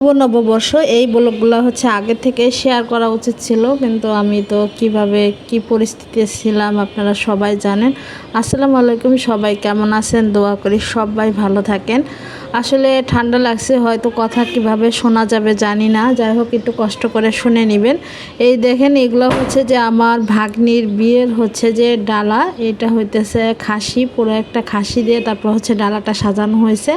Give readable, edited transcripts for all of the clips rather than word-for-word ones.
নববর্ষ এই ব্লগগুলো হচ্ছে আগে থেকে শেয়ার করা উচিত ছিল, কিন্তু আমি তো কিভাবে কি পরিস্থিতিতে ছিলাম আপনারা সবাই জানেন। আসসালামু আলাইকুম, সবাই কেমন আছেন? দোয়া করি সবাই ভালো থাকেন। আসলে ঠান্ডা লাগছে, হয়তো কথা কিভাবে শোনা যাবে জানি না, যাই হোক একটু কষ্ট করে শুনে নেবেন। এই দেখেন, এগুলো হচ্ছে যে আমার ভাগ্নির বিয়ের হচ্ছে যে ডালা, এটা হইতেছে খাসি, পুরো একটা খাসি দিয়ে তারপর হচ্ছে ডালাটা সাজানো হয়েছে।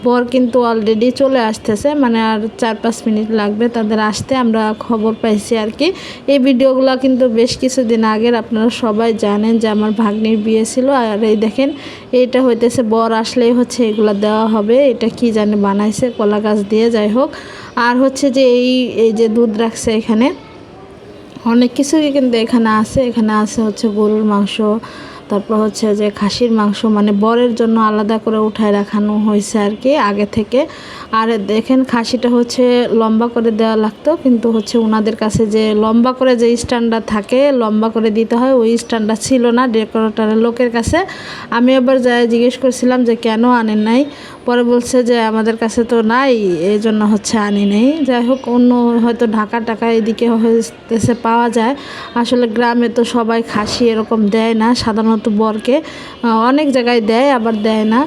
বর কিন্তু অলরেডি চলে আসতেছে, মানে আর 4-5 মিনিট লাগবে তাদের আসতে, আমরা খবর পাইছি আর কি। এই ভিডিওগুলো কিন্তু বেশ কিছুদিন আগের, আপনারা সবাই জানেন যে আমার ভাগ্নির বিয়ে ছিল। আর এই দেখেন, এইটা হইতেছে বর আসলেই হচ্ছে এগুলো দেওয়া হবে। এটা কি জানে বানাইছে কলা গাছ দিয়ে, যাই হোক। আর হচ্ছে যে এই যে দুধ রাখছে এখানে, অনেক কিছুই কিন্তু এখানে আছে হচ্ছে গরুর মাংস, তারপর হচ্ছে যে খাসির মাংস, মানে বরের জন্য আলাদা করে উঠায় রাখানো হয়েছে আর কি আগে থেকে। আর দেখেন, খাসিটা হচ্ছে লম্বা করে দেওয়া লাগতো, কিন্তু হচ্ছে ওনাদের কাছে যে লম্বা করে যে স্ট্যান্ডার্ড থাকে লম্বা করে দিতে হয়, ওই স্ট্যান্ডার্ড ছিল না ডেকোরেটরের লোকের কাছে। আমি আবার যাই জিজ্ঞেস করছিলাম যে কেন আনেন নাই, পরে বলছে যে আমাদের কাছে তো নাই, এই জন্য হচ্ছে আনি নেই। যাই হোক, অন্য হয়তো ঢাকা টাকা এদিকে হইতেছে পাওয়া যায়। আসলে গ্রামে তো সবাই খাসি এরকম দেয় না, সাধারণত বরকে অনেক জায়গায় দেয় আবার দেয় না।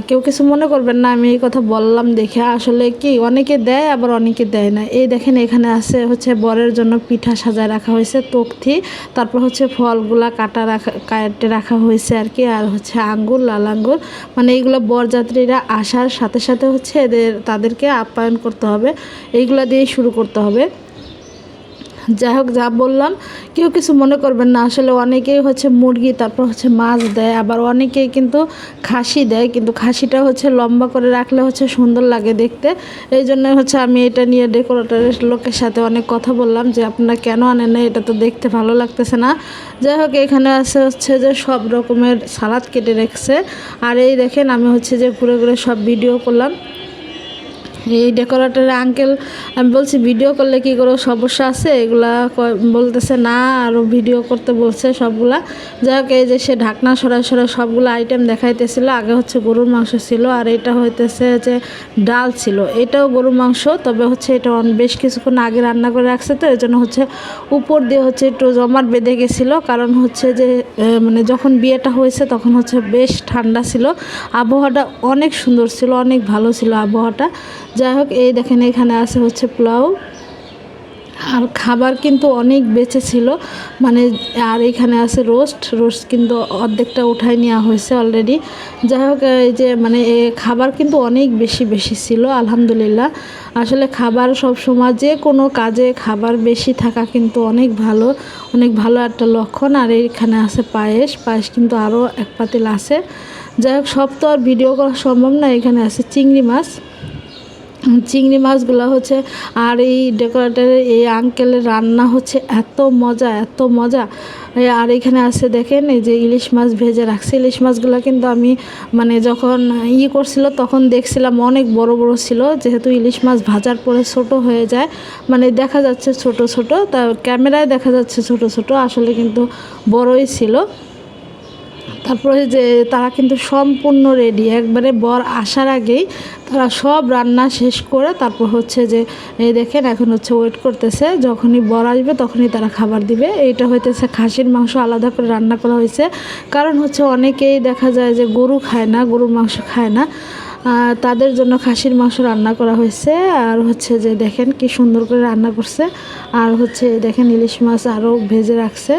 কেউ কিছু মনে করবেন না আমি এই কথা বললাম দেখে, আসলে কি অনেকে দেয় আবার অনেকে দেয় না। এই দেখেন, এখানে আছে হচ্ছে বরের জন্য পিঠা সাজায় রাখা হয়েছে, তক্তি, তারপর হচ্ছে ফলগুলা কাটে রাখা হয়েছে আর কি। আর হচ্ছে আঙ্গুর, লাল আঙ্গুর, মানে এইগুলো বরযাত্রীরা আসার সাথে সাথে হচ্ছে তাদেরকে আপ্যায়ন করতে হবে, এইগুলা দিয়েই শুরু করতে হবে। যাই হোক, যা বললাম কেউ কিছু মনে করবেন না। আসলে অনেকেই হচ্ছে মুরগি, তারপর হচ্ছে মাছ দেয়, আবার অনেকেই কিন্তু খাসি দেয়, কিন্তু খাসিটা হচ্ছে লম্বা করে রাখলে হচ্ছে সুন্দর লাগে দেখতে। এই জন্য হচ্ছে আমি এটা নিয়ে ডেকোরেটরের লোকের সাথে অনেক কথা বললাম যে আপনারা কেন আনেন না, এটা তো দেখতে ভালো লাগতেছে না। যাই হোক, এখানে আছে হচ্ছে যে সব রকমের সালাদ কেটে রেখেছে। আর এই দেখেন, আমি হচ্ছে যে ঘুরে ঘুরে সব ভিডিও করলাম। এই ডেকোরেটরের আঙ্কেল, আমি বলছি ভিডিও করলে কি করে সমস্যা আছে, এগুলা বলতেছে না, আরও ভিডিও করতে বলছে সবগুলা। যাই হোক, এই যে সে ঢাকনা সরাই সরাই সবগুলো আইটেম দেখাইতেছিল। আগে হচ্ছে গরুর মাংস ছিল, আর এটা হইতেছে যে ডাল ছিল, এটাও গরুর মাংস, তবে হচ্ছে এটা বেশ কিছুক্ষণ আগে রান্না করে রাখছে, তো এই জন্য হচ্ছে উপর দিয়ে হচ্ছে একটু জমাট বেঁধে গেছিলো। কারণ হচ্ছে যে মানে যখন বিয়েটা হয়েছে তখন হচ্ছে বেশ ঠান্ডা ছিল, আবহাওয়াটা অনেক সুন্দর ছিল, অনেক ভালো ছিল আবহাওয়াটা। যাই হোক, এই দেখেন এখানে আছে হচ্ছে পোলাও, আর খাবার কিন্তু অনেক বেঁচে ছিল, মানে। আর এখানে আছে রোস্ট কিন্তু অর্ধেকটা উঠাই নেওয়া হয়েছে অলরেডি। যাই হোক, এই যে মানে খাবার কিন্তু অনেক বেশি ছিল, আলহামদুলিল্লাহ। আসলে খাবার সব সময় যে কোনো কাজে খাবার বেশি থাকা কিন্তু অনেক ভালো একটা লক্ষণ। আর এইখানে আছে পায়েস কিন্তু আরও এক পাতিল আছে। যাই হোক, সব তো আর ভিডিও করা সম্ভব না। এখানে আছে চিংড়ি মাছগুলো হচ্ছে, আর এই ডেকোরেটরের এই আঙ্কেলের রান্না হচ্ছে এত মজা। আর এখানে আছে দেখেন, এই যে ইলিশ মাছ ভেজে রাখছে। ইলিশ মাছগুলো কিন্তু আমি মানে যখন করছিল তখন দেখছিলাম অনেক বড় ছিল, যেহেতু ইলিশ মাছ ভাজার পরে ছোট হয়ে যায়, মানে দেখা যাচ্ছে ছোট, তা ক্যামেরায় দেখা যাচ্ছে ছোট, আসলে কিন্তু বড়ই ছিল। তারপরে যে তারা কিন্তু সম্পূর্ণ রেডি, একবারে বর আসার আগেই তারা সব রান্না শেষ করে তারপর হচ্ছে যে এই দেখেন এখন হচ্ছে ওয়েট করতেছে, যখনই বর আসবে তখনই তারা খাবার দিবে। এইটা হইতেছে খাসির মাংস, আলাদা করে রান্না করা হয়েছে, কারণ হচ্ছে অনেকেই দেখা যায় যে গরুর মাংস খায় না, তাদের জন্য খাসির মাংস রান্না করা হয়েছে। আর হচ্ছে যে দেখেন কি সুন্দর করে রান্না করছে। আর হচ্ছে দেখেন ইলিশ মাছ আরও ভেজে রাখছে,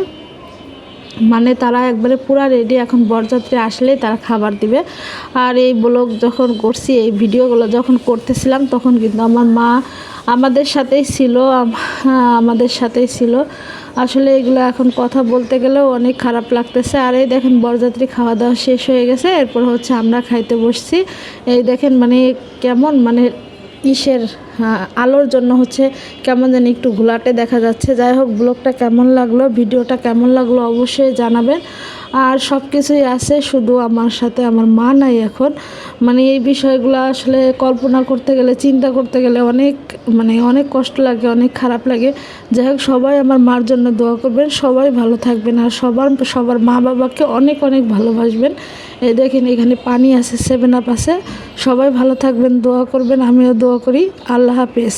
মানে তারা একবারে পুরা রেডি, এখন বরযাত্রী আসলেই তারা খাবার দিবে। আর এই ব্লগ যখন করছি, এই ভিডিওগুলো যখন করতেছিলাম তখন কিন্তু আমার মা আমাদের সাথেই ছিল। আসলে এগুলো এখন কথা বলতে গেলেও অনেক খারাপ লাগতেছে। আর এই দেখেন, বরযাত্রী খাওয়া দাওয়া শেষ হয়ে গেছে, এরপর হচ্ছে আমরা খাইতে বসছি। এই দেখেন, মানে কেমন, মানে আলোর জন্য হচ্ছে কেমন যেন একটু ঘোলাটে দেখা যাচ্ছে। যাই হোক, ব্লগটা কেমন লাগলো, ভিডিওটা কেমন লাগলো অবশ্যই জানাবেন। আর সব কিছুই আছে, শুধু আমার সাথে আমার মা নাই এখন। মানে এই বিষয়গুলো আসলে কল্পনা করতে গেলে, চিন্তা করতে গেলে অনেক কষ্ট লাগে, অনেক খারাপ লাগে। যাই হোক, সবাই আমার মার জন্য দোয়া করবেন, সবাই ভালো থাকবেন আর সবার মা বাবাকে অনেক অনেক ভালোবাসবেন। এই দেখেন এখানে পানি আছে, 7 আপ আছে। সবাই ভালো থাকবেন, দোয়া করবেন, আমিও দোয়া করি। আল্লাহ হাফেজ।